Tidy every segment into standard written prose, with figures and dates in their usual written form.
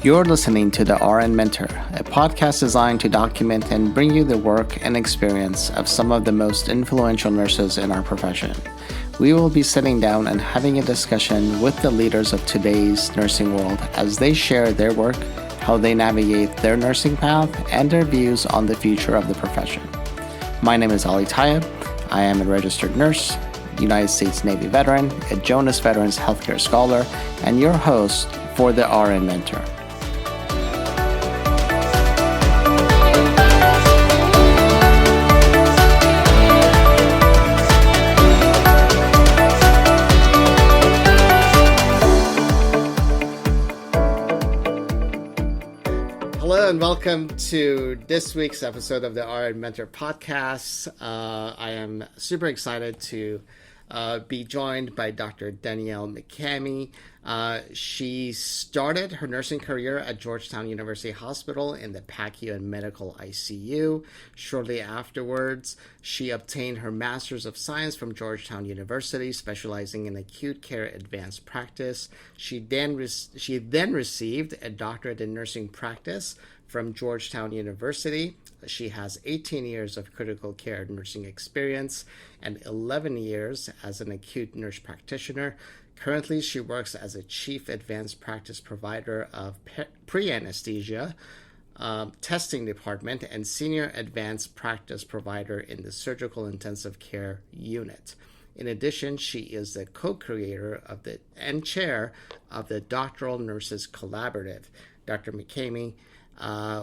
You're listening to the RN Mentor, a podcast designed to document and bring you the work and experience of some of the most influential nurses in our profession. We will be sitting down and having a discussion with the leaders of today's nursing world as they share their work, how they navigate their nursing path, and their views on the future of the profession. My name is Ali Tayeb. I am a registered nurse, United States Navy veteran, a Jonas Veterans Healthcare Scholar, and your host for the RN Mentor. Hello and welcome to this week's episode of the RN Mentor podcast. I am super excited to be joined by Dr. Danielle Mccammy. She started her nursing career at Georgetown University Hospital in the PACU and Medical ICU. Shortly afterwards, she obtained her Master's of Science from Georgetown University, specializing in acute care advanced practice. She then received a doctorate in nursing practice from Georgetown University. She has 18 years of critical care nursing experience and 11 years as an acute nurse practitioner. Currently, she works as a chief advanced practice provider of pre-anesthesia testing department and senior advanced practice provider in the surgical intensive care unit. In addition, she is the co-creator of and chair of the Doctoral Nurses Collaborative. Dr. McCamey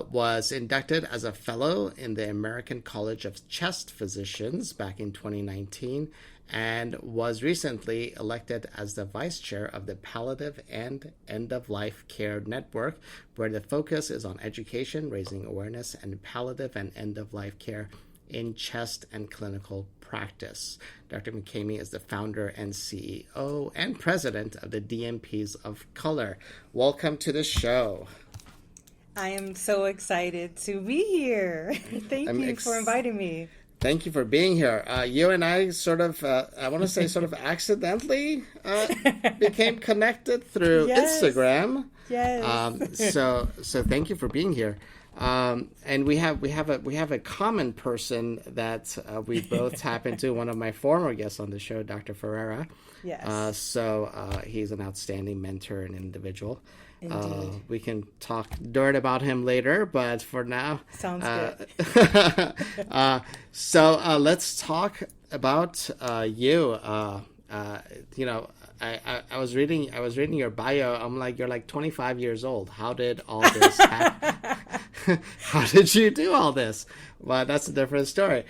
was inducted as a fellow in the American College of Chest Physicians back in 2019 and was recently elected as the vice chair of the Palliative and End-of-Life Care Network, where the focus is on education, raising awareness, and palliative and end-of-life care in chest and clinical practice. Dr. McCamey is the founder and CEO and president of the DNPs of Color. Welcome to the show. I am so excited to be here. Thank you for inviting me. Thank you for being here. You and I I want to say accidentally became connected through Instagram. Yes. So thank you for being here. And we have a common person that we both happen to. One of my former guests on the show, Dr. Ferreira. Yes. So he's an outstanding mentor and individual. Indeed. We can talk dirt about him later, but for now, sounds good. So let's talk about you. I was reading your bio. I'm like, you're like 25 years old. How did all this happen? How did you do all this? Well, that's a different story.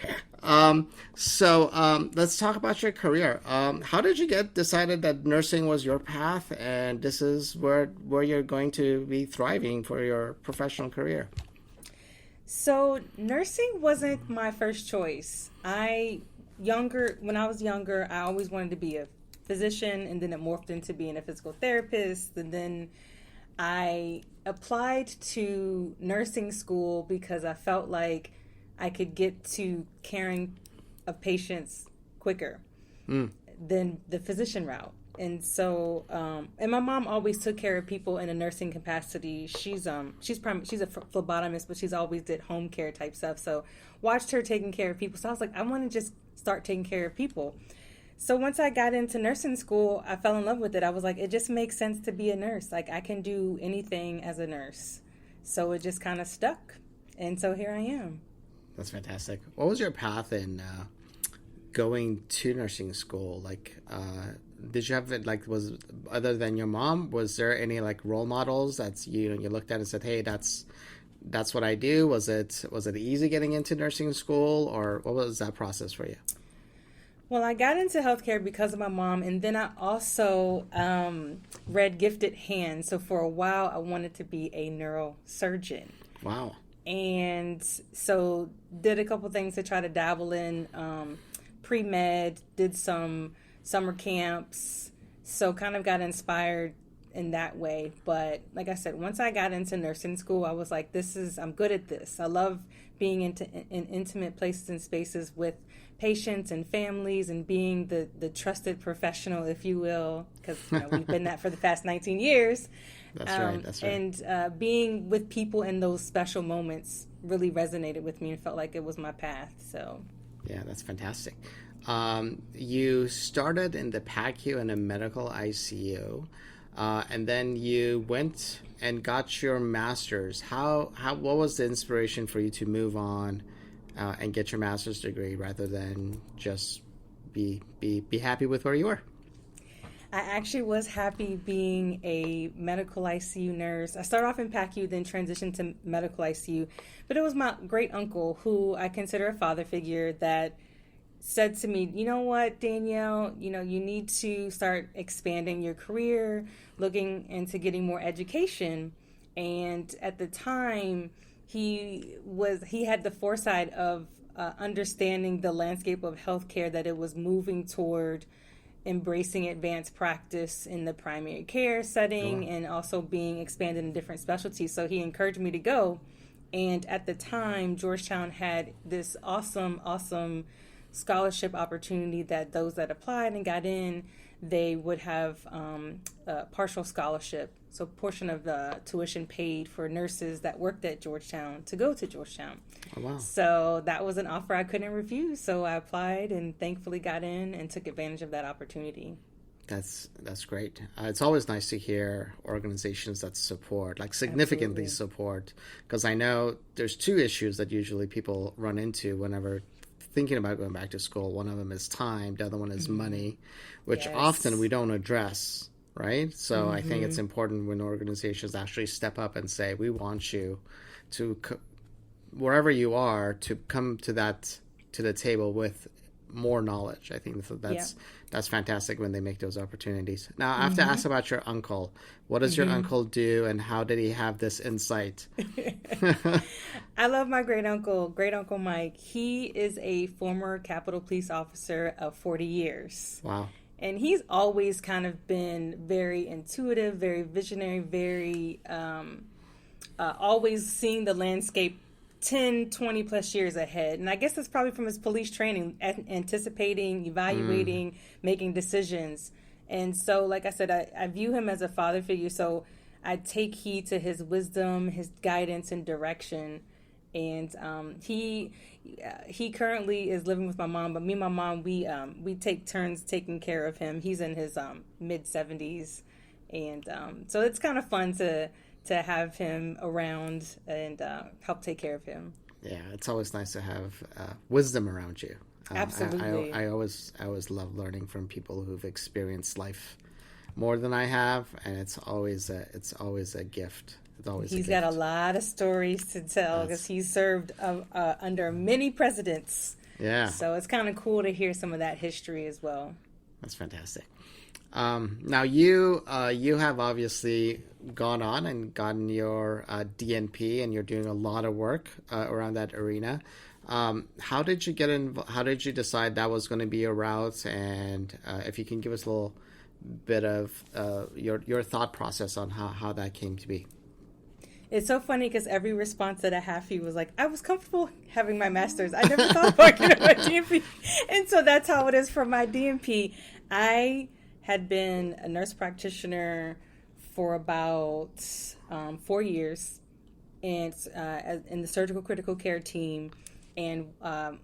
So let's talk about your career. How did you decided that nursing was your path and this is where you're going to be thriving for your professional career? So nursing wasn't my first choice. When I was younger, I always wanted to be a physician, and then it morphed into being a physical therapist, and then I applied to nursing school because I felt like I could get to caring of patients quicker than the physician route. And so, and my mom always took care of people in a nursing capacity. She's a phlebotomist, but she's always did home care type stuff. So watched her taking care of people. So I was like, I want to just start taking care of people. So once I got into nursing school, I fell in love with it. I was like, it just makes sense to be a nurse. Like, I can do anything as a nurse. So it just kind of stuck. And so here I am. That's fantastic. What was your path in going to nursing school? Like, did you have was other than your mom, was there any role models that you looked at and said, hey, that's what I do? Was it easy getting into nursing school, or what was that process for you? Well, I got into healthcare because of my mom, and then I also read Gifted Hands. So for a while, I wanted to be a neurosurgeon. Wow. And so did a couple things to try to dabble in pre-med, did some summer camps, so kind of got inspired in that way. But like I said, once I got into nursing school, I was like, I'm good at this. I love being in intimate places and spaces with patients and families and being the trusted professional, if you will, because we've been that for the past 19 years. That's right. That's right. And being with people in those special moments really resonated with me and felt like it was my path. So, yeah, that's fantastic. You started in the PACU in a medical ICU, and then you went and got your master's. What was the inspiration for you to move on and get your master's degree rather than just be happy with where you were? I actually was happy being a medical ICU nurse. I started off in PACU, then transitioned to medical ICU. But it was my great uncle, who I consider a father figure, that said to me, you know what, Danielle, you need to start expanding your career, looking into getting more education. And at the time, he had the foresight of understanding the landscape of healthcare, that it was moving toward embracing advanced practice in the primary care setting and also being expanded in different specialties. So he encouraged me to go. And at the time, Georgetown had this awesome scholarship opportunity that those that applied and got in, they would have a partial scholarship. So a portion of the tuition paid for nurses that worked at Georgetown to go to Georgetown. Oh, wow. So that was an offer I couldn't refuse. So I applied and thankfully got in and took advantage of that opportunity. That's great. It's always nice to hear organizations that support, like significantly support, because I know there's two issues that usually people run into whenever thinking about going back to school. One of them is time. The other one is money, which often we don't address, right? So I think it's important when organizations actually step up and say, we want you to, wherever you are, to come to the table with more knowledge. I think that's fantastic when they make those opportunities. Now, I have to ask about your uncle. What does your uncle do, and how did he have this insight? I love my great uncle Mike. He is a former Capitol Police officer of 40 years. Wow. And he's always kind of been very intuitive, very visionary, very always seeing the landscape 10, 20 plus years ahead. And I guess that's probably from his police training, anticipating, evaluating, making decisions. And so, like I said, I view him as a father figure. So I take heed to his wisdom, his guidance and direction. And he currently is living with my mom, but me and my mom, we take turns taking care of him. He's in his mid 70s. And so it's kind of fun to have him around and help take care of him. Yeah, it's always nice to have wisdom around you. Absolutely. I always love learning from people who've experienced life more than I have, and it's always a gift. He's got a lot of stories to tell because he's served under many presidents. Yeah. So it's kind of cool to hear some of that history as well. That's fantastic. Now you have obviously gone on and gotten your DNP, and you're doing a lot of work around that arena. How did you get involved? How did you decide that was going to be your route? And if you can give us a little bit of your thought process on how that came to be. It's so funny because every response that I have for you was like, I was comfortable having my master's. I never thought about getting my DNP. And so that's how it is for my DNP. I had been a nurse practitioner for about 4 years and in the surgical critical care team. And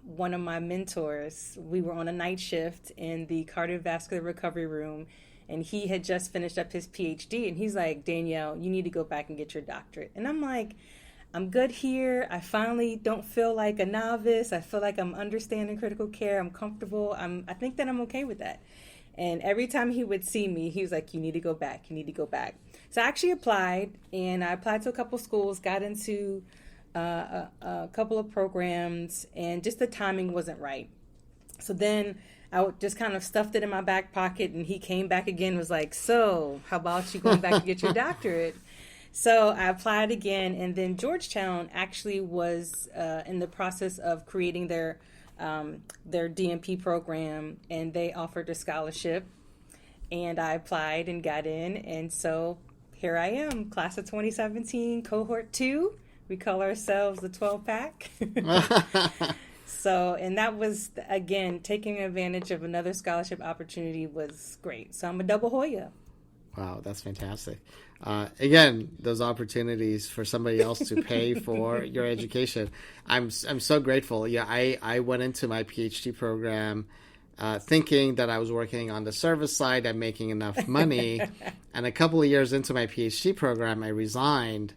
one of my mentors, we were on a night shift in the cardiovascular recovery room, and he had just finished up his PhD, and he's like, Danielle, you need to go back and get your doctorate. And I'm like, I'm good here. I finally don't feel like a novice. I feel like I'm understanding critical care. I'm comfortable. I think that I'm okay with that. And every time he would see me, he was like, you need to go back. You need to go back. So I actually applied, and I applied to a couple schools, got into a couple of programs, and just the timing wasn't right. So then I just kind of stuffed it in my back pocket, and he came back again, was like, so how about you going back to get your doctorate? So I applied again, and then Georgetown actually was in the process of creating their DNP program, and they offered a scholarship, and I applied and got in, and so here I am, class of 2017, cohort 2. We call ourselves the 12-pack. So, and that was, again, taking advantage of another scholarship opportunity was great. So I'm a double Hoya. Wow, that's fantastic. Again, those opportunities for somebody else to pay for your education. I'm so grateful. Yeah, I went into my PhD program thinking that I was working on the service side and making enough money. And a couple of years into my PhD program, I resigned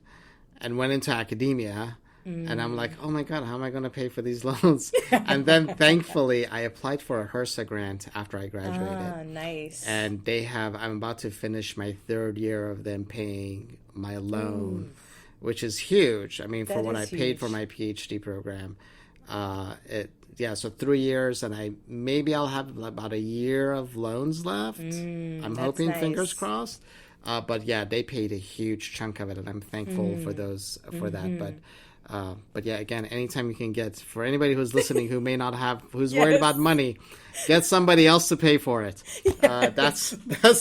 and went into academia. And I'm like, oh my God, how am I going to pay for these loans? And then thankfully, I applied for a HRSA grant after I graduated. Ah, nice. And I'm about to finish my third year of them paying my loan, which is huge. I mean, for what I paid for my PhD program. So 3 years, and I'll have about a year of loans left. I'm hoping, nice. Fingers crossed. But yeah, they paid a huge chunk of it, and I'm thankful for that. But yeah, again, anytime you can get, for anybody who's listening who's worried about money, get somebody else to pay for it. That's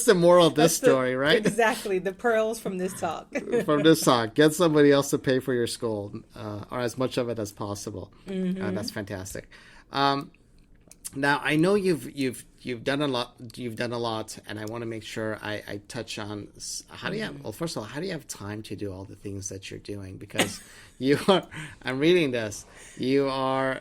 the moral of this story, right? Exactly, the pearls from this talk. From this talk, get somebody else to pay for your school, or as much of it as possible. That's fantastic. Now I know you've done a lot. You've done a lot, and I want to make sure I touch on how do you have. Well, first of all, how do you have time to do all the things that you're doing? Because you are. I'm reading this. You are.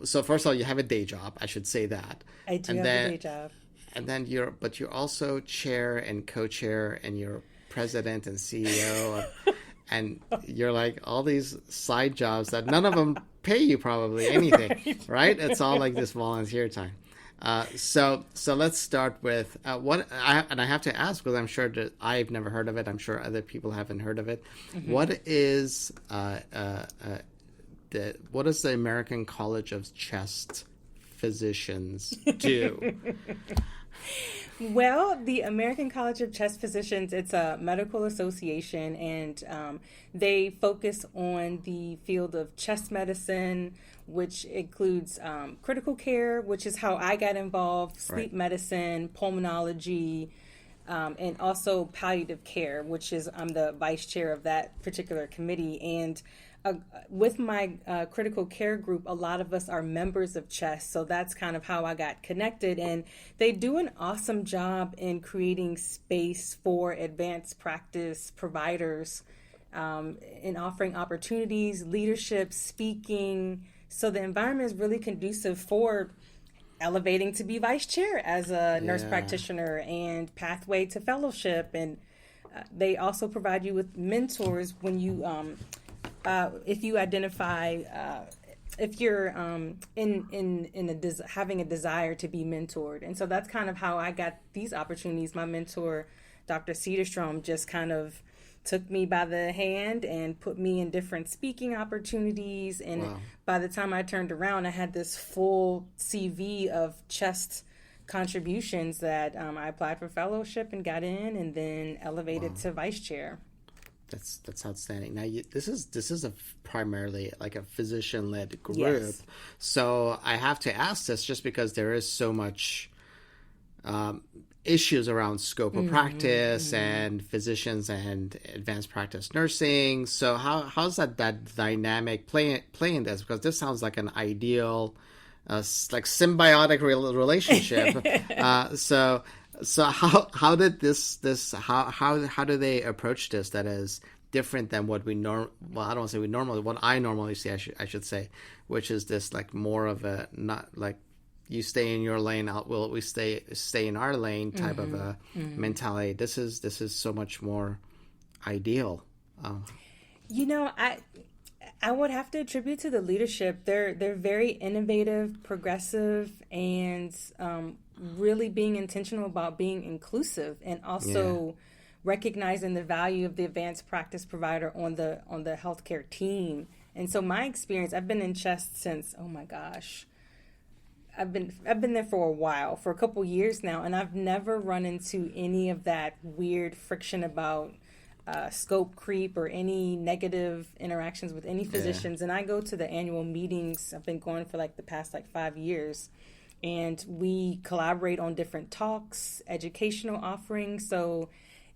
So first of all, you have a day job. I should say that. I do have a day job. And then you're also chair and co-chair, and you're president and CEO of. And you're like all these side jobs that none of them pay you probably anything, right? It's all like this volunteer time. So let's start with and I have to ask because I'm sure that I've never heard of it. I'm sure other people haven't heard of it. What is what does the American College of Chest Physicians do? Well, the American College of Chest Physicians, it's a medical association, and they focus on the field of chest medicine, which includes critical care, which is how I got involved, sleep medicine, pulmonology, and also palliative care, which is I'm the vice chair of that particular committee. And with my critical care group, a lot of us are members of CHEST, so that's kind of how I got connected. And they do an awesome job in creating space for advanced practice providers, in offering opportunities, leadership, speaking. So the environment is really conducive for elevating to be vice chair as a nurse practitioner and pathway to fellowship. And they also provide you with mentors when you if you identify if you're having a desire to be mentored. And so that's kind of how I got these opportunities. My mentor, Dr. Cedarstrom, just kind of took me by the hand and put me in different speaking opportunities. And by the time I turned around, I had this full CV of chest contributions that I applied for fellowship and got in, and then elevated to vice chair. That's outstanding. Now, this is primarily like a physician-led group. Yes. So I have to ask this just because there is so much issues around scope of practice and physicians and advanced practice nursing. So how's that dynamic play in this? Because this sounds like an ideal, like symbiotic relationship. So how did how do they approach this that is different than what I don't want to say what I normally see, I should say, which is this like more of a not like you stay in your lane, we stay in our lane type of a mentality. This is so much more ideal. I would have to attribute to the leadership. They're very innovative, progressive, and really being intentional about being inclusive, and also recognizing the value of the advanced practice provider on the healthcare team. And so my experience, I've been in CHEST since, oh my gosh, I've been there for a while, for a couple years now, and I've never run into any of that weird friction about scope creep or any negative interactions with any physicians. And I go to the annual meetings. I've been going for like the past 5 years, and we collaborate on different talks, educational offerings. So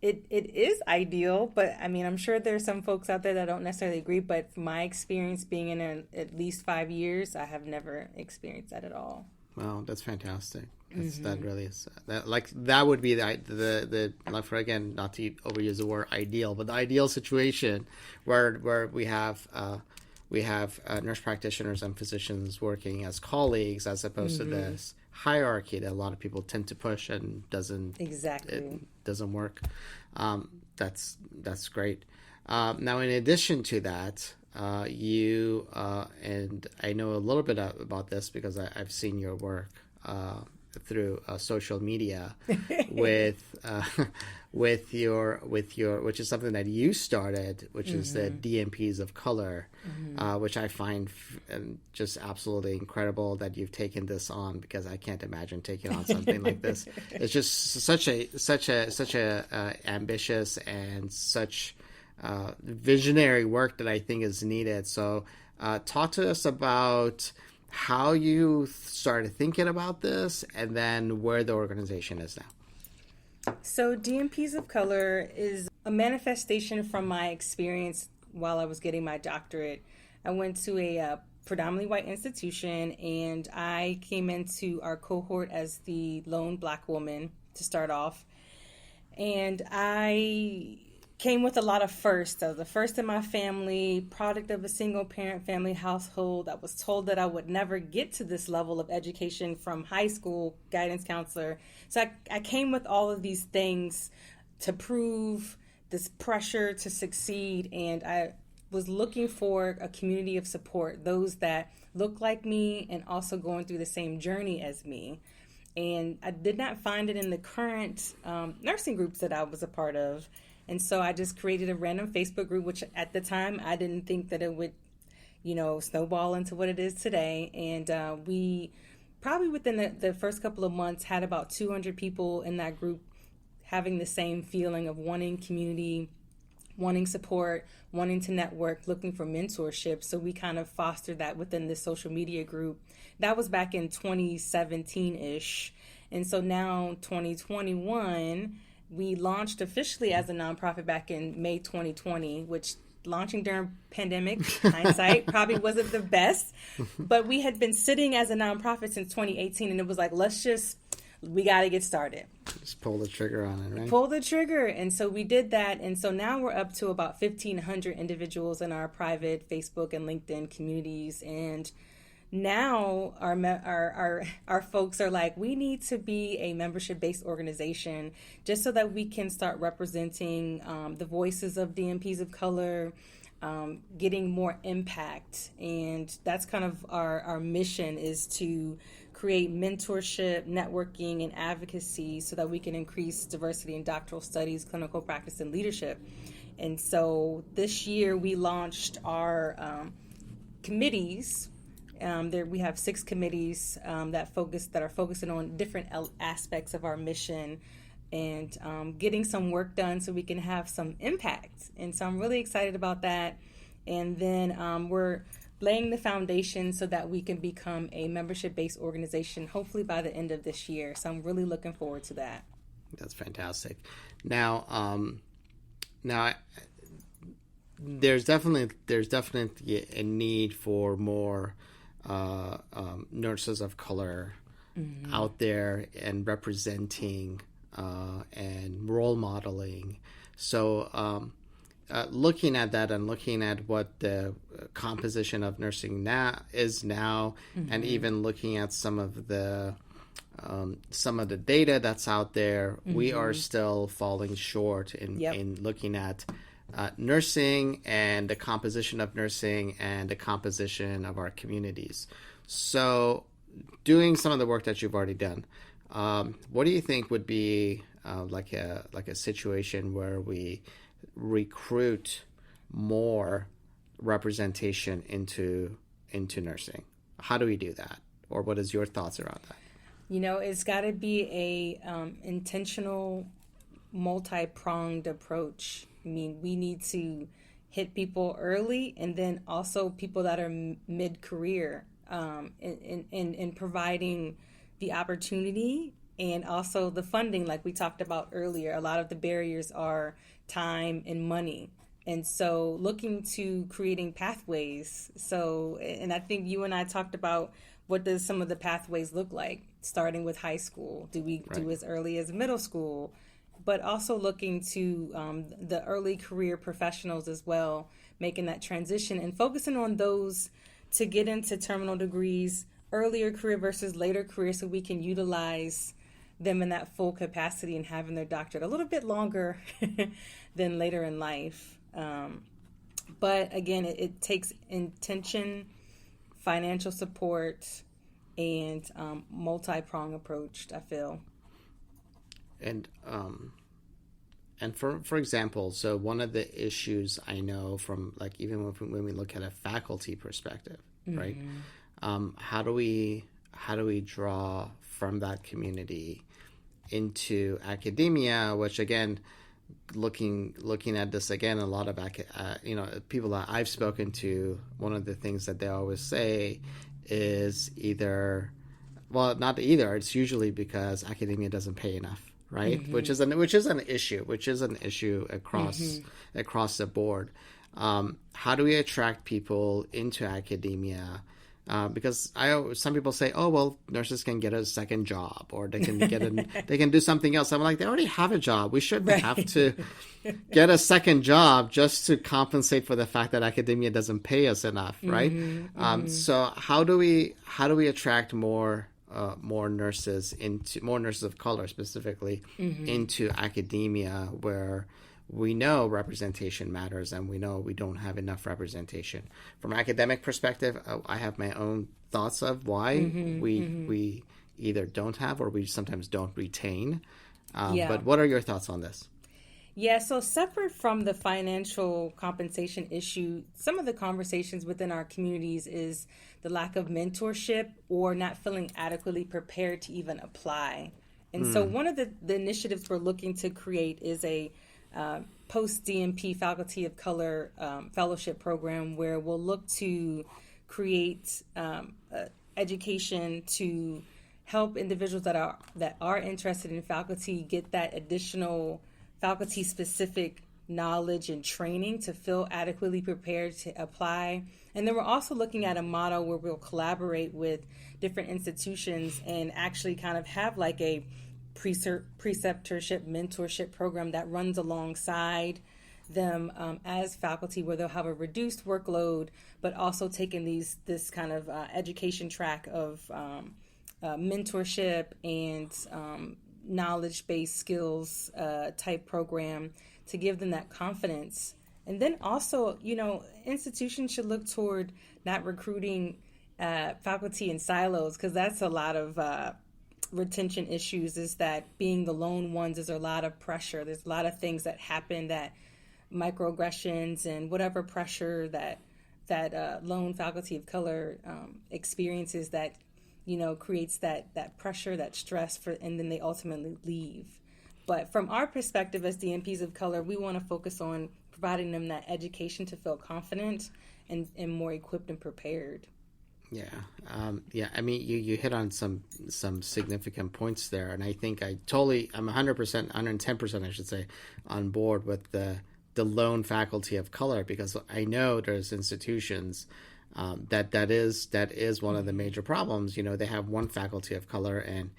it is ideal, but I mean, I'm sure there's some folks out there that don't necessarily agree, but from my experience being in at least 5 years, I have never experienced that at all. Wow, that's fantastic. That really is that would be the like, for again, not to overuse the word ideal, but the ideal situation where we have nurse practitioners and physicians working as colleagues, as opposed to this hierarchy that a lot of people tend to push and doesn't work. That's great. Now, in addition to that, you and I know a little bit about this because I've seen your work through social media with your which is something that you started, which is the DNPs of color, which I find just absolutely incredible that you've taken this on, because I can't imagine taking on something like this. It's just such a ambitious and such visionary work that I think is needed. So talk to us about how you started thinking about this, and then where the organization is now. So DNPs of Color is a manifestation from my experience while I was getting my doctorate. I went to a predominantly white institution, and I came into our cohort as the lone Black woman to start off. And I came with a lot of firsts. I was the first in my family, product of a single parent family household. I was told that I would never get to this level of education from high school guidance counselor. So I came with all of these things to prove, this pressure to succeed. And I was looking for a community of support, those that look like me and also going through the same journey as me. And I did not find it in the current nursing groups that I was a part of. And so I just created a random Facebook group, which at the time I didn't think that it would, snowball into what it is today. And we probably within the first couple of months had about 200 people in that group having the same feeling of wanting community, wanting support, wanting to network, looking for mentorship. So we kind of fostered that within this social media group. That was back in 2017-ish. And so now 2021... we launched officially as a nonprofit back in May 2020, which launching during pandemic, hindsight, probably wasn't the best. But we had been sitting as a nonprofit since 2018, and it was like, we got to get started. Just pull the trigger on it, right? Pull the trigger. And so we did that. And so now we're up to about 1,500 individuals in our private Facebook and LinkedIn communities. And now our folks are like, we need to be a membership-based organization just so that we can start representing the voices of DNPs of color, getting more impact. And that's kind of our mission, is to create mentorship, networking, and advocacy so that we can increase diversity in doctoral studies, clinical practice, and leadership. And so this year we launched our committees. We have 6 committees that are focusing on different aspects of our mission and getting some work done so we can have some impact. And so I'm really excited about that. And then we're laying the foundation so that we can become a membership-based organization, hopefully by the end of this year. So I'm really looking forward to that. That's fantastic. Now, there's definitely a need for more nurses of color out there and representing and role modeling. So looking at that and looking at what the composition of nursing is now, and even looking at some of the data that's out there, we are still falling short in looking at nursing and the composition of nursing and the composition of our communities. So doing some of the work that you've already done, what do you think would be like a situation where we recruit more representation into nursing? How do we do that? Or what is your thoughts around that? It's got to be a intentional, multi-pronged approach. I mean, we need to hit people early, and then also people that are mid-career, in providing the opportunity and also the funding, like we talked about earlier. A lot of the barriers are time and money. And so looking to creating pathways. So, and I think you and I talked about what does some of the pathways look like, starting with high school? Do we do as early as middle school? But also looking to the early career professionals as well, making that transition and focusing on those to get into terminal degrees, earlier career versus later career, so we can utilize them in that full capacity and having their doctorate a little bit longer than later in life. But again, it takes intention, financial support, and multi-prong approach, I feel. And for example, so one of the issues I know from, like, even when we look at a faculty perspective, right? How do we draw from that community into academia, which again, looking at this again, a lot of people that I've spoken to, one of the things that they always say is not either. It's usually because academia doesn't pay enough, right? Which is an issue across the board. How do we attract people into academia? Because some people say, oh, well, nurses can get a second job, or they can they can do something else. I'm like, they already have a job. We shouldn't have to get a second job just to compensate for the fact that academia doesn't pay us enough, right? So how do we attract more nurses of color specifically into academia, where we know representation matters, and we know we don't have enough representation. From an academic perspective, I have my own thoughts of why we either don't have or we sometimes don't retain. But what are your thoughts on this? Yeah, so separate from the financial compensation issue, some of the conversations within our communities is the lack of mentorship or not feeling adequately prepared to even apply. And so one of the initiatives we're looking to create is a post-DNP faculty of color fellowship program, where we'll look to create education to help individuals that are interested in faculty get that additional faculty-specific knowledge and training to feel adequately prepared to apply. And then we're also looking at a model where we'll collaborate with different institutions and actually kind of have like a preceptorship, mentorship program that runs alongside them as faculty, where they'll have a reduced workload, but also taking this kind of education track of mentorship and knowledge-based skills type program to give them that confidence. And then also, institutions should look toward not recruiting faculty in silos, because that's a lot of retention issues, is that being the lone ones is a lot of pressure. There's a lot of things that happen, that microaggressions and whatever pressure that lone faculty of color experiences that creates that pressure, that stress and then they ultimately leave. But from our perspective as DNPs of color, we want to focus on providing them that education to feel confident and more equipped and prepared. Yeah. I mean, you hit on some significant points there. And I think I'm 100%, 110%, I should say, on board with the lone faculty of color, because I know there's institutions that is one of the major problems. They have one faculty of color, and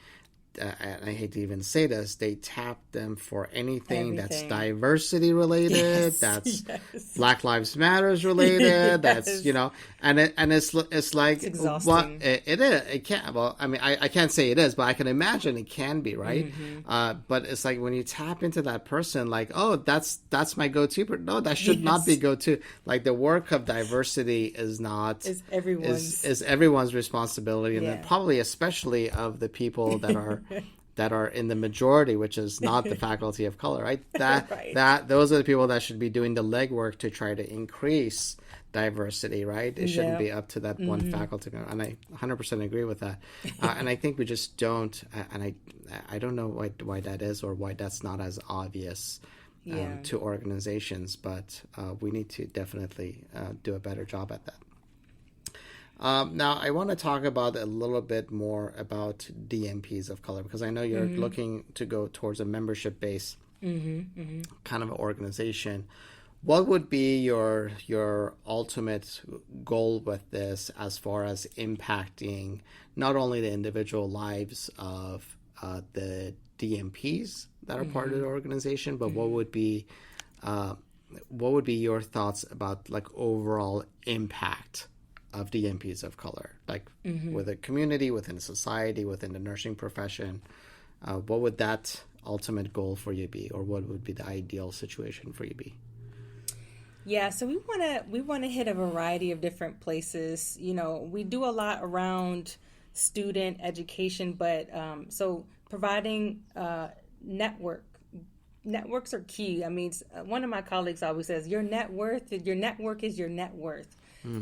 I hate to even say this, they tap them for anything that's diversity related, that's Black Lives Matters related, that's and it's like, it's exhausting. It is. It can't. Well, I mean, I can't say it is, but I can imagine it can be, right? But it's like when you tap into that person, like, oh, that's my go-to. No, that should not be go-to. Like, the work of diversity is not is everyone's responsibility, and then probably especially of the people that are in the majority, which is not the faculty of color, right? That those are the people that should be doing the legwork to try to increase diversity, right? It shouldn't be up to that one faculty, and I 100% agree with that. And I think we just don't, and I don't know why that is, or why that's not as obvious to organizations, but we need to definitely do a better job at that. Now, I want to talk about a little bit more about DNPs of color, because I know you're looking to go towards a membership-based kind of organization. What would be your ultimate goal with this, as far as impacting not only the individual lives of the DNPs that are part of the organization, but what would be your thoughts about like overall impact of DNPs of color, like with a community, within society, within the nursing profession? What would that ultimate goal for you be, or what would be the ideal situation for you be? Yeah, so we want to hit a variety of different places. We do a lot around student education, but so providing networks are key. I mean, one of my colleagues always says, your network is your net worth.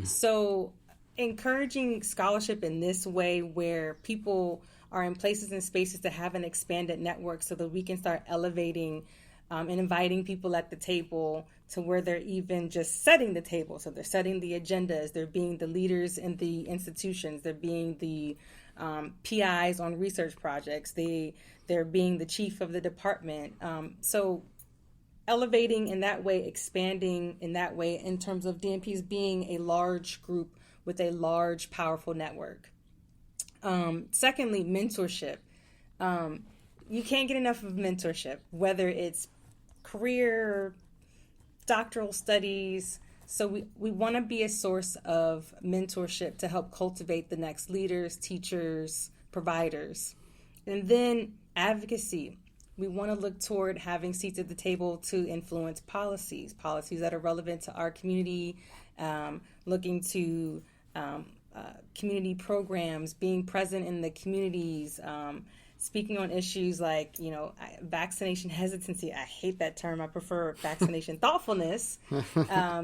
So encouraging scholarship in this way, where people are in places and spaces to have an expanded network, so that we can start elevating and inviting people at the table to where they're even just setting the table. So they're setting the agendas, they're being the leaders in the institutions, they're being the PIs on research projects, they're being the chief of the department. So elevating in that way, expanding in that way, in terms of DNPs being a large group with a large, powerful network. Secondly, mentorship. You can't get enough of mentorship, whether it's career, doctoral studies. So we want to be a source of mentorship to help cultivate the next leaders, teachers, providers. And then advocacy. We want to look toward having seats at the table to influence policies that are relevant to our community, looking to community programs, being present in the communities, speaking on issues like, vaccination hesitancy. I hate that term. I prefer vaccination thoughtfulness.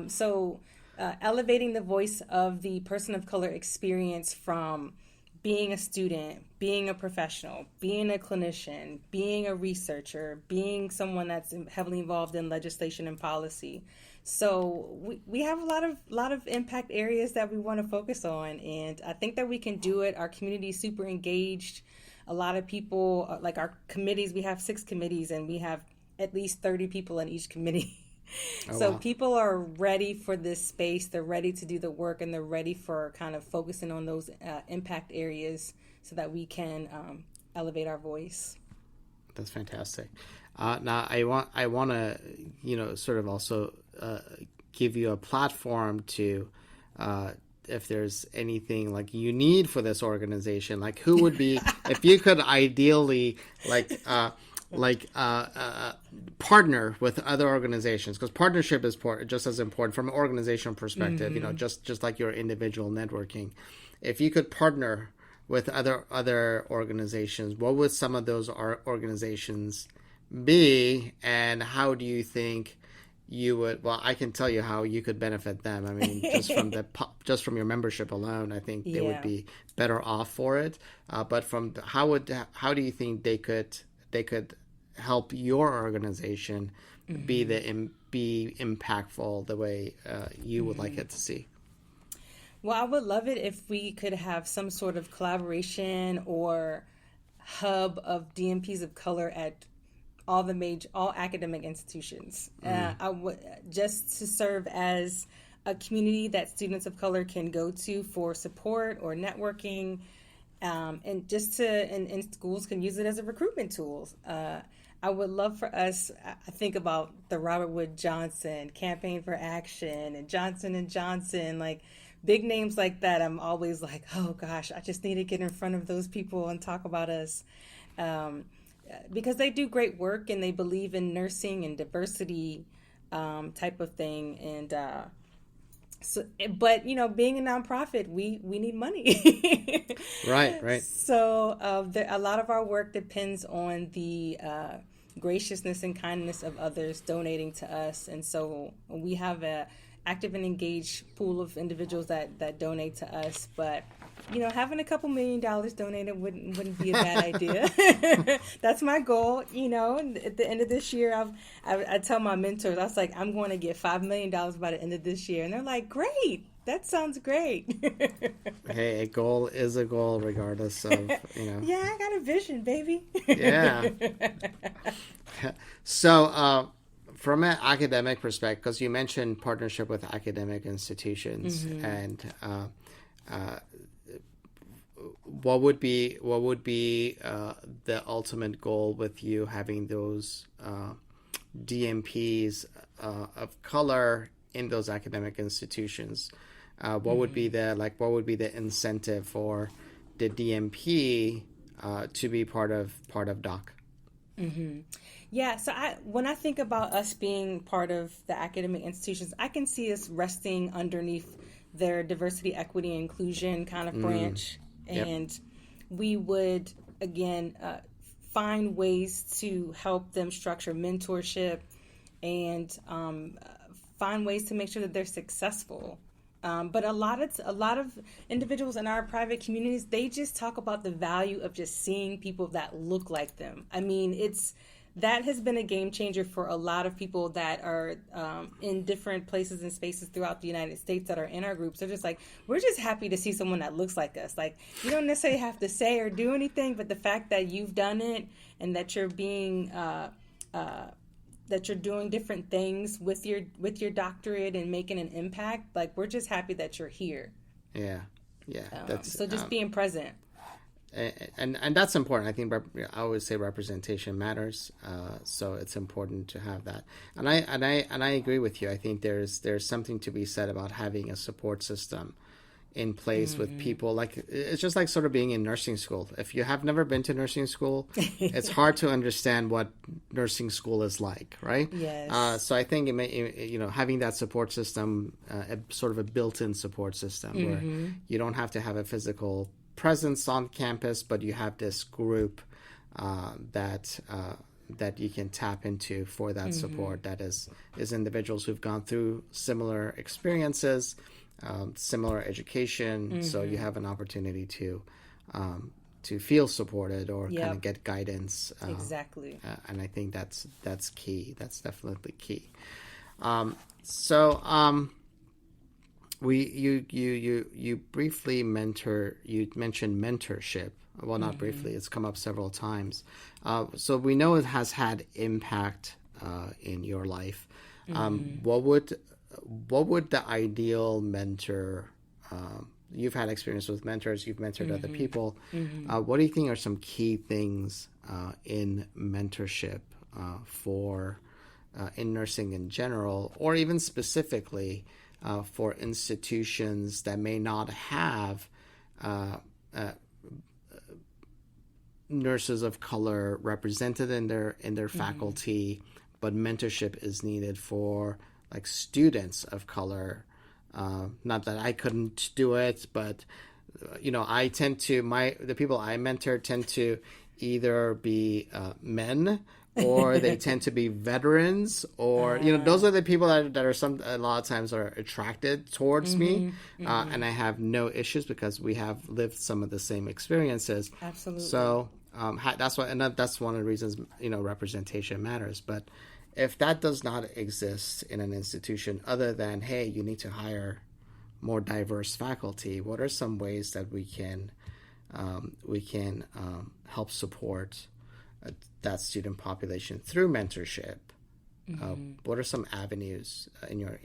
So elevating the voice of the person of color experience, from being a student, being a professional, being a clinician, being a researcher, being someone that's heavily involved in legislation and policy. So we have a lot of impact areas that we want to focus on, and I think that we can do it. Our community is super engaged. A lot of people, like our committees, we have 6 committees, and we have at least 30 people in each committee. So wow. People are ready for this space. They're ready to do the work, and they're ready for kind of focusing on those impact areas so that we can elevate our voice. That's fantastic. Now I want to, sort of also give you a platform to, if there's anything like you need for this organization, like who would be, if you could ideally partner with other organizations, because partnership is just as important from an organizational perspective, just like your individual networking. If you could partner with other organizations, what would some of those organizations be, and how do you think you would? Well, I can tell you how you could benefit them. I mean, just from your membership alone, I think they would be better off for it. But from how do you think they could help your organization be impactful the way you would like it to see? Well, I would love it if we could have some sort of collaboration or hub of DNPs of color at all academic institutions. I would just to serve as a community that students of color can go to for support or networking, and and schools can use it as a recruitment tool. I would love for us, I think about the Robert Wood Johnson Campaign for Action and Johnson & Johnson, like big names like that. I'm always like, oh gosh, I just need to get in front of those people and talk about us. Because they do great work and they believe in nursing and diversity type of thing. And but being a nonprofit, we need money. Right. So a lot of our work depends on the graciousness and kindness of others donating to us. And so we have a active and engaged pool of individuals that donate to us. But having a couple $1 million donated wouldn't be a bad idea. That's my goal. At the end of this year, I tell my mentors, I was like, I'm going to get $5 million by the end of this year, and they're like, great. That sounds great. Hey, a goal is a goal, regardless of Yeah, I got a vision, baby. Yeah. So, from an academic perspective, because you mentioned partnership with academic institutions, and what would be the ultimate goal with you having those DNPs of color in those academic institutions? What would be the incentive for the DNP to be part of DOC? Yeah, so when I think about us being part of the academic institutions, I can see us resting underneath their diversity, equity, and inclusion kind of branch. And we would, again, find ways to help them structure mentorship and find ways to make sure that they're successful. But a lot of individuals in our private communities, they just talk about the value of just seeing people that look like them. I mean, that has been a game changer for a lot of people that are in different places and spaces throughout the United States that are in our groups. They're just like, we're just happy to see someone that looks like us. Like, you don't necessarily have to say or do anything, but the fact that you've done it and that you're being that you're doing different things with your doctorate and making an impact, like, we're just happy that you're here. Yeah. So just being present. And that's important. I think I always say representation matters. So it's important to have that. And I agree with you. I think there's something to be said about having a support system in place with people. Like, it's just like sort of being in nursing school. If you have never been to nursing school, it's hard to understand what nursing school is like, right? Yes. So I think having that support system, sort of a built-in support system where you don't have to have a physical presence on campus, but you have this group that you can tap into for that support. That is individuals who've gone through similar experiences, similar education, so you have an opportunity to feel supported or kind of get guidance. Exactly. And I think that's key. That's definitely key. You briefly you mentioned mentorship. Well, not briefly, it's come up several times. So we know it has had impact in your life. What would the ideal mentor, you've had experience with mentors, you've mentored other people. What do you think are some key things in mentorship for in nursing in general, or even specifically for institutions that may not have nurses of color represented in their faculty, but mentorship is needed for like students of color? Not that I couldn't do it, but I tend to the people I mentor tend to either be men, or they tend to be veterans, or those are the people that are a lot of times are attracted towards me, and I have no issues because we have lived some of the same experiences. Absolutely. So that's why, and that's one of the reasons representation matters. But if that does not exist in an institution, other than, hey, you need to hire more diverse faculty, what are some ways that we can help support that student population through mentorship? What are some avenues in your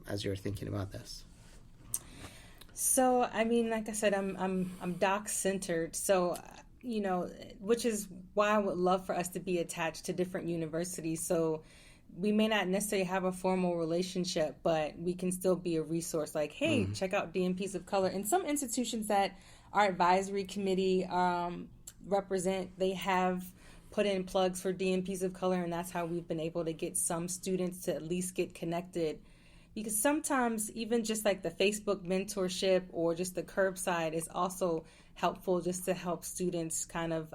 as you're thinking about this? So, I mean, like I said, I'm doc centered. So, which is why I would love for us to be attached to different universities. So we may not necessarily have a formal relationship, but we can still be a resource. Like, hey, check out DNPs of color. And some institutions that our advisory committee represent, they have put in plugs for DNPs of color, and that's how we've been able to get some students to at least get connected. Because sometimes even just like the Facebook mentorship or just the curbside is also helpful, just to help students kind of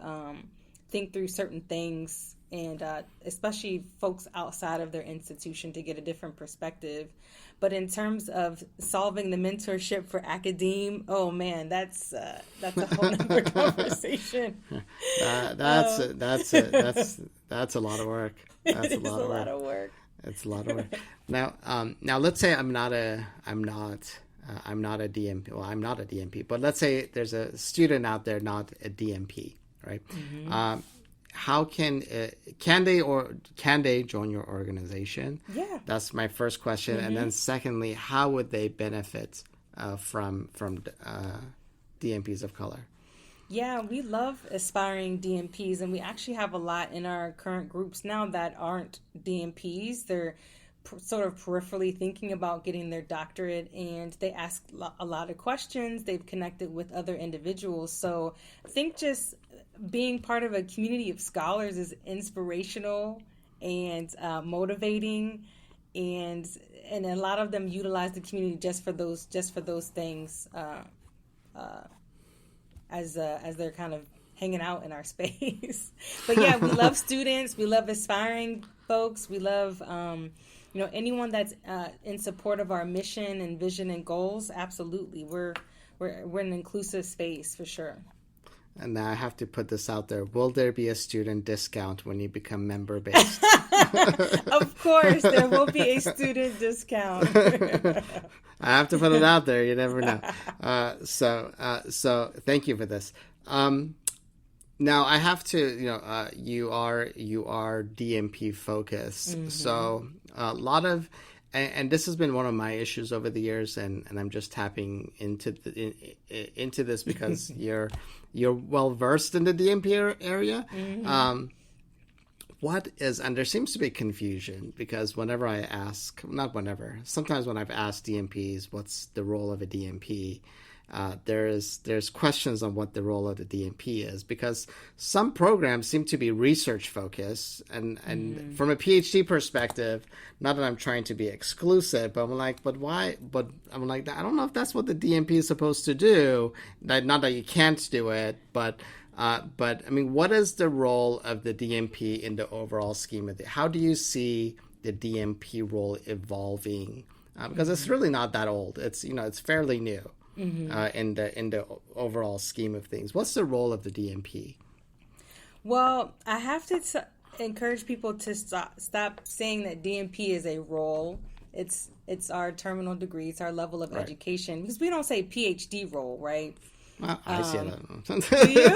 think through certain things, and especially folks outside of their institution, to get a different perspective. But in terms of solving the mentorship for academe, oh man, that's a whole other conversation. That's a lot of work. That's a lot of work. It's a lot of work. Now let's say I'm not a DNP. Well, I'm not a DNP, but let's say there's a student out there not a DNP, right? how can they join your organization? Yeah, that's my first question. And then secondly, how would they benefit from DNPs of color? Yeah, we love aspiring DNPs, and we actually have a lot in our current groups now that aren't DNPs. They're sort of peripherally thinking about getting their doctorate, and they ask a lot of questions. They've connected with other individuals. So I think just being part of a community of scholars is inspirational and motivating, and a lot of them utilize the community just for those things. As they're kind of hanging out in our space. But yeah, we love students. We love aspiring folks. We love, anyone that's in support of our mission and vision and goals. Absolutely. We're an inclusive space for sure. And now I have to put this out there. Will there be a student discount when you become member-based? Of course, there will be a student discount. I have to put it out there. You never know. So thank you for this. Now I have to, you are DNP focused. So a lot of, and this has been one of my issues over the years, and I'm just tapping into this because you're well versed in the DNP area. And there seems to be confusion because sometimes when I've asked DNPs what's the role of a DNP, there's questions on what the role of the DNP is, because some programs seem to be research focused, and from a PhD perspective, not that I'm trying to be exclusive, but I'm like, but why? But I'm like, I don't know if that's what the DNP is supposed to do. Not that you can't do it, but I mean, what is the role of the DNP in the overall scheme of it? How do you see the DNP role evolving? Because it's really not that old. It's fairly new. In the overall scheme of things. What's the role of the DNP? Well, I have to encourage people to stop saying that DNP is a role. It's our terminal degree. It's our level of education, because we don't say PhD role, right? Well, I see that. Do you?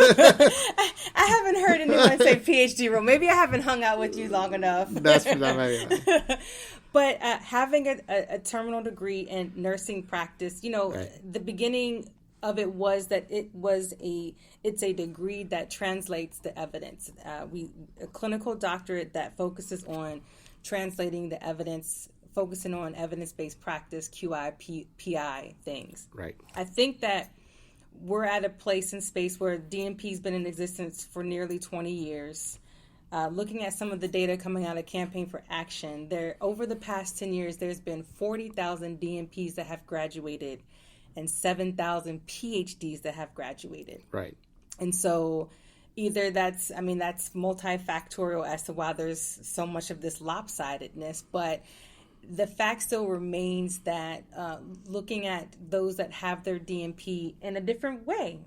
I haven't heard anyone say PhD role. Maybe I haven't hung out with you long enough. That might be right. But having a terminal degree in nursing practice, the beginning of it was that it's a degree that translates the evidence. A clinical doctorate that focuses on translating the evidence, focusing on evidence-based practice, QI, PI things. Right. I think that we're at a place and space where DNP's been in existence for nearly 20 years. Looking at some of the data coming out of Campaign for Action, over the past 10 years, there's been 40,000 DNPs that have graduated and 7,000 PhDs that have graduated. Right. And so either that's multifactorial as to why there's so much of this lopsidedness, but the fact still remains that looking at those that have their DNP in a different way,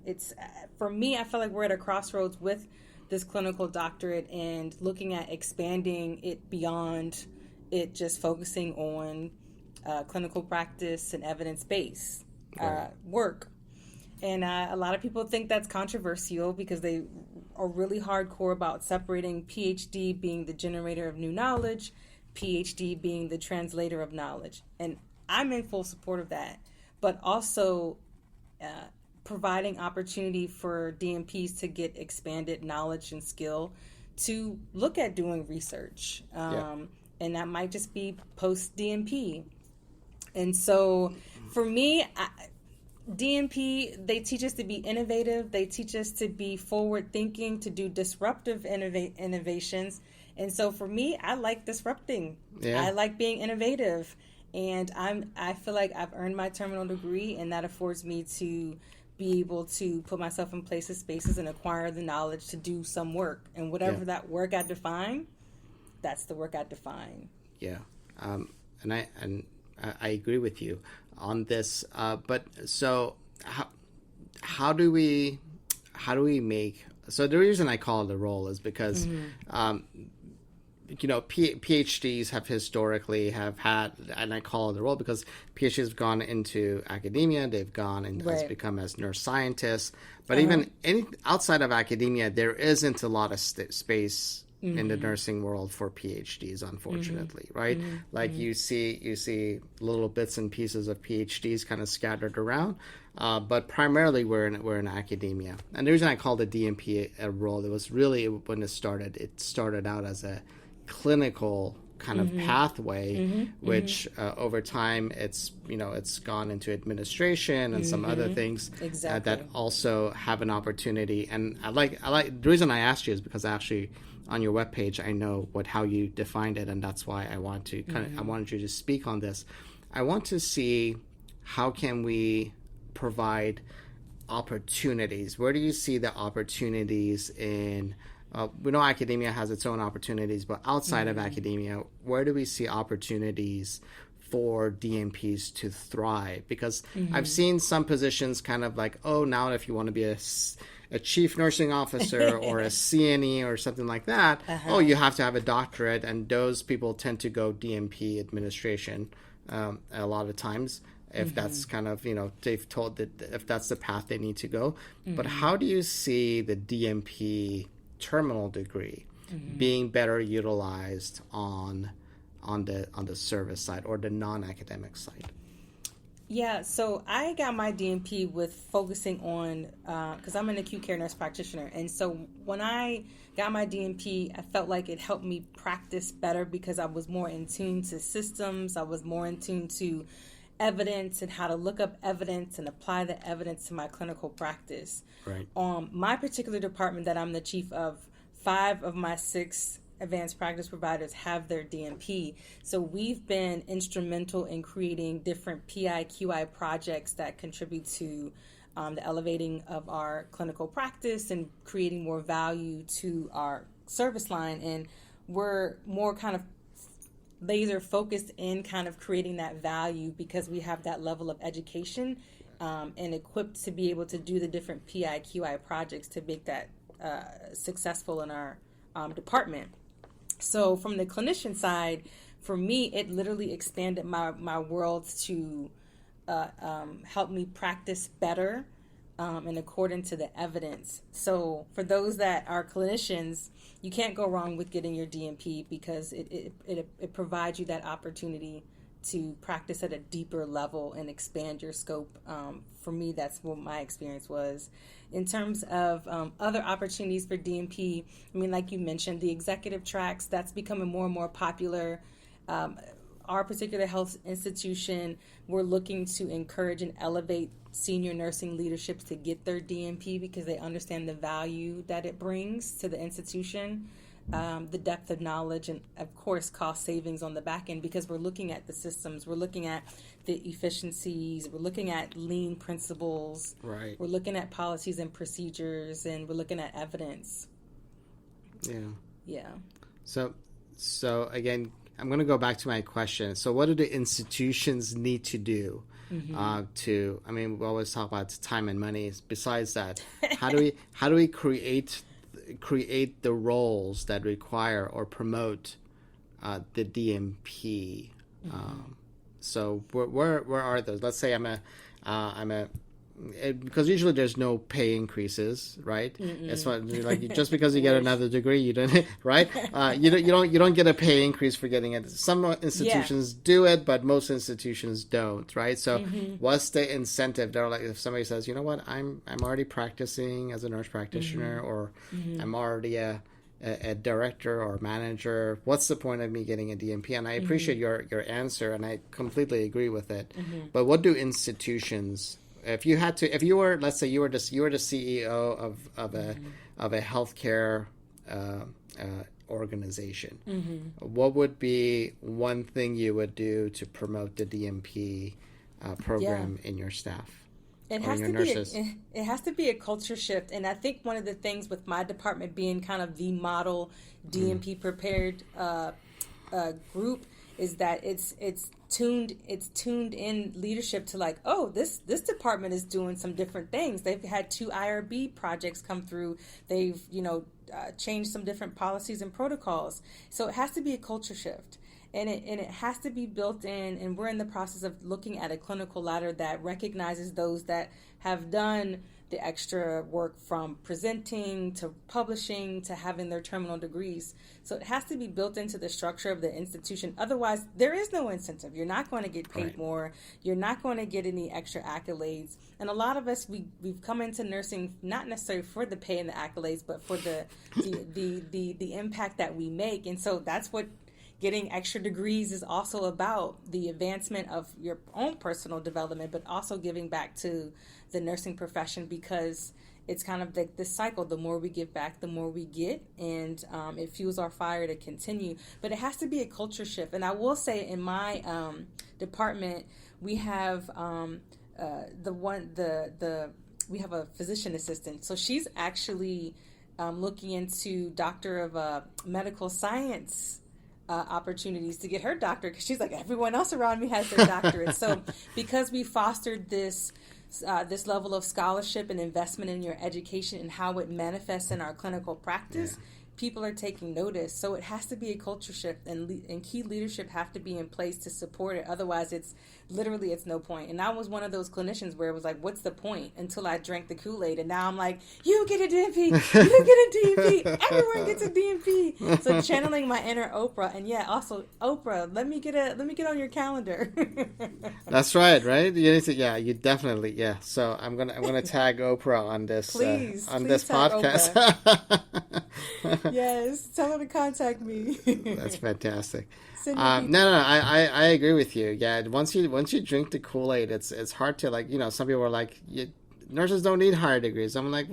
for me, I feel like we're at a crossroads with this clinical doctorate and looking at expanding it beyond it just focusing on clinical practice and evidence-based work. And a lot of people think that's controversial because they are really hardcore about separating PhD being the generator of new knowledge, PhD being the translator of knowledge. And I'm in full support of that, but also providing opportunity for DNPs to get expanded knowledge and skill to look at doing research. And that might just be post-DNP. And so for me, DNP, they teach us to be innovative. They teach us to be forward-thinking, to do disruptive innovations. And so for me, I like disrupting. Yeah. I like being innovative. And I feel like I've earned my terminal degree, and that affords me to be able to put myself in places, spaces, and acquire the knowledge to do some work. And whatever that work I define, that's the work I define. Yeah. And I agree with you on this. But so how do we make, so the reason I call it a role is because PhDs have historically have had, and I call it the role because PhDs have gone into academia, they've gone and has become as nurse scientists. But even outside of academia, there isn't a lot of space in the nursing world for PhDs, unfortunately, right? Like you see little bits and pieces of PhDs kind of scattered around, but primarily we're in academia. And the reason I called the DNP a role, it was really when it started out as a clinical kind of pathway, which over time it's gone into administration and some other things that also have an opportunity. And I like the reason I asked you is because actually on your webpage I know how you defined it, and that's why I want to I wanted you to speak on this. I want to see how can we provide opportunities. Where do you see the opportunities in we know academia has its own opportunities, but outside of academia, where do we see opportunities for DNPs to thrive? Because I've seen some positions kind of like, oh, now if you want to be a chief nursing officer or a CNE or something like that, oh, you have to have a doctorate, and those people tend to go DNP administration a lot of times. If that's kind of, they've told that if that's the path they need to go. But how do you see the DNP terminal degree being better utilized on the service side or the non-academic side? Yeah, so I got my DNP with focusing on, because I'm an acute care nurse practitioner, and so when I got my DNP, I felt like it helped me practice better because I was more in tune to systems, I was more in tune to evidence and how to look up evidence and apply the evidence to my clinical practice. Right. My particular department that I'm the chief of, 5 of my 6 advanced practice providers have their DNP. So we've been instrumental in creating different PI/QI projects that contribute to the elevating of our clinical practice and creating more value to our service line. And we're more kind of laser focused in kind of creating that value because we have that level of education and equipped to be able to do the different PI/QI projects to make that successful in our department. So from the clinician side, for me, it literally expanded my world to help me practice better in accordance to the evidence. So for those that are clinicians, you can't go wrong with getting your DNP because it provides you that opportunity to practice at a deeper level and expand your scope. For me, that's what my experience was. In terms of other opportunities for DNP, I mean, like you mentioned, the executive tracks, that's becoming more and more popular. Our particular health institution, we're looking to encourage and elevate senior nursing leaderships to get their DNP because they understand the value that it brings to the institution, the depth of knowledge, and of course cost savings on the back end because we're looking at the systems, we're looking at the efficiencies, we're looking at lean principles, right? We're looking at policies and procedures, and we're looking at evidence. Yeah. So again, I'm going to go back to my question. So what do the institutions need to do I mean, we always talk about time and money. Besides that, how do we create the roles that require or promote the DNP? So where are those? Let's say I'm a because usually there's no pay increases, right? It's like just because you get another degree, you don't, right? You don't get a pay increase for getting it. Some institutions do it, but most institutions don't, right? So what's the incentive? They're like, if somebody says, you know what, I'm already practicing as a nurse practitioner, or I'm already a director or manager, what's the point of me getting a DNP? And I appreciate your answer, and I completely agree with it. But what do institutions? If you were, let's say you were the CEO of a healthcare organization, what would be one thing you would do to promote the DNP program in your staff? It has to be a culture shift, and I think one of the things with my department being kind of the model DNP prepared group is that it's tuned in leadership to like, oh, this department is doing some different things. They've had 2 IRB projects come through. They've changed some different policies and protocols. So it has to be a culture shift. And it has to be built in, and we're in the process of looking at a clinical ladder that recognizes those that have done the extra work from presenting to publishing to having their terminal degrees. So it has to be built into the structure of the institution. Otherwise, there is no incentive. You're not going to get paid more. You're not going to get any extra accolades. And a lot of us, we've come into nursing not necessarily for the pay and the accolades, but for the impact that we make. And so that's what getting extra degrees is also about, the advancement of your own personal development, but also giving back to the nursing profession, because it's kind of like this cycle. The more we give back, the more we get, and it fuels our fire to continue. But it has to be a culture shift. And I will say, in my department, we have we have a physician assistant. So she's actually looking into doctor of medical science opportunities to get her doctorate, because she's like, everyone else around me has their doctorate. So because we fostered this level of scholarship and investment in your education and how it manifests in our clinical practice, people are taking notice. So it has to be a culture shift, and key leadership have to be in place to support it. Otherwise, it's no point. And I was one of those clinicians where it was like, what's the point? Until I drank the Kool-Aid, and now I'm like, you get a DNP, you get a DNP, everyone gets a DNP. So channeling my inner Oprah, and also Oprah, let me get on your calendar. That's right. You need to, you definitely, So I'm gonna tag Oprah on this please this podcast. Yes, tell her to contact me. That's fantastic. No, I agree with you. Yeah, once you drink the Kool-Aid, it's hard to, like, some people are like, nurses don't need higher degrees. I'm like,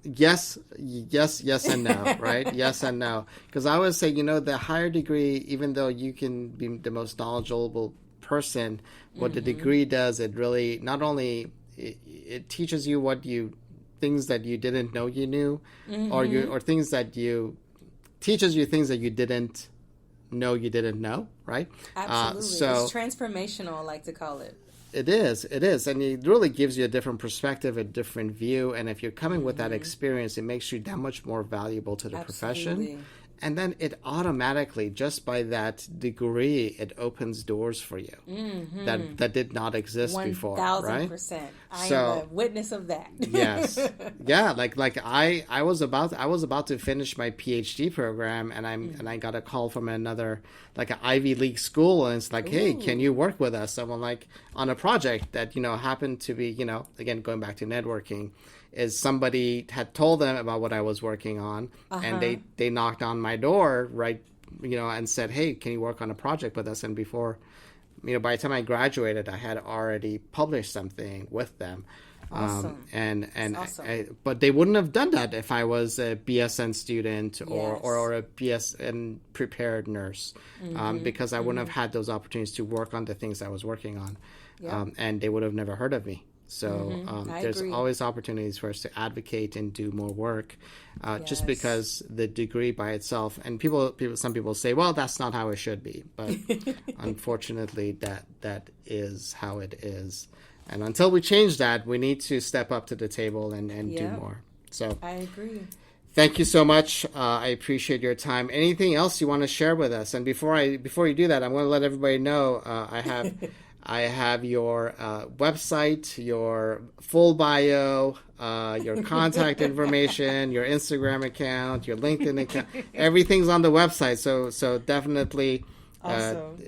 yes and no, right? Yes and no. Because I always say, the higher degree, even though you can be the most knowledgeable person, what the degree does, it really not only it teaches you things that you didn't know you knew, or things that teaches you things that you didn't know, right? Absolutely. It's transformational, I like to call it. It is. And it really gives you a different perspective, a different view. And if you're coming with that experience, it makes you that much more valuable to the profession. And then it automatically, just by that degree, it opens doors for you that did not exist before. 1,000%. I am a witness of that. Yes, yeah. Like I was about to finish my PhD program, and I got a call from another, like, an Ivy League school, and it's like, hey, can you work with us? And I'm like, on a project that happened to be, again, going back to networking, is somebody had told them about what I was working on, and they knocked on my door, right, and said, hey, can you work on a project with us? And before, by the time I graduated, I had already published something with them. Awesome. Awesome. But they wouldn't have done that if I was a BSN student or a BSN prepared nurse, because I wouldn't have had those opportunities to work on the things I was working on, and they would have never heard of me. So there's always opportunities for us to advocate and do more work, just because the degree by itself, and some people say, well, that's not how it should be. But unfortunately, that is how it is. And until we change that, we need to step up to the table and do more. So I agree. Thank you so much. I appreciate your time. Anything else you want to share with us? And before you do that, I'm going to let everybody know I have your website, your full bio, your contact information, your Instagram account, your LinkedIn account. Everything's on the website. So definitely, awesome.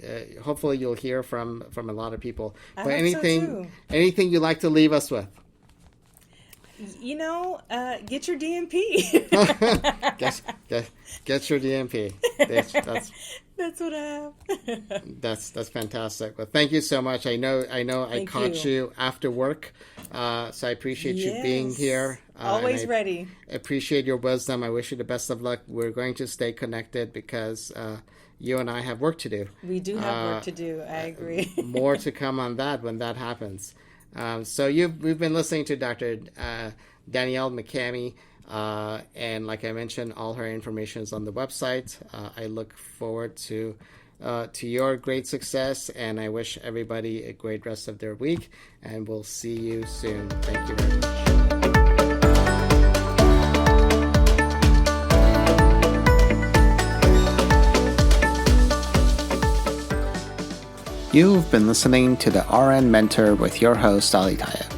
Hopefully you'll hear from a lot of people. But anything you'd like to leave us with? Get your DNP. get your DNP. That's what I have. That's fantastic. Well, thank you so much. I know I caught you after work, so I appreciate you being here. Always ready. Appreciate your wisdom. I wish you the best of luck. We're going to stay connected because you and I have work to do. We do have work to do. I agree. More to come on that when that happens. So we've been listening to Dr. Danielle Mccammy. And like I mentioned, all her information is on the website. I look forward to your great success, and I wish everybody a great rest of their week, and we'll see you soon. Thank you very much. You've been listening to the RN Mentor with your host, Ali Tayeb.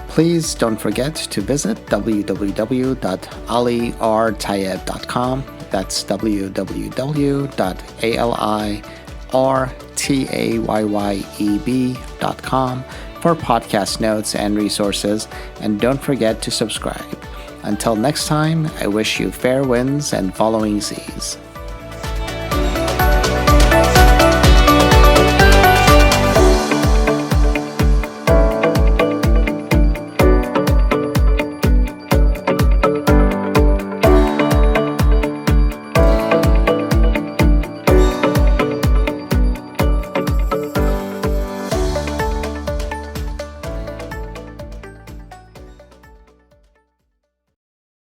Please don't forget to visit www.alirtayeb.com. That's www.alirtayeb.com for podcast notes and resources, and don't forget to subscribe. Until next time, I wish you fair winds and following seas.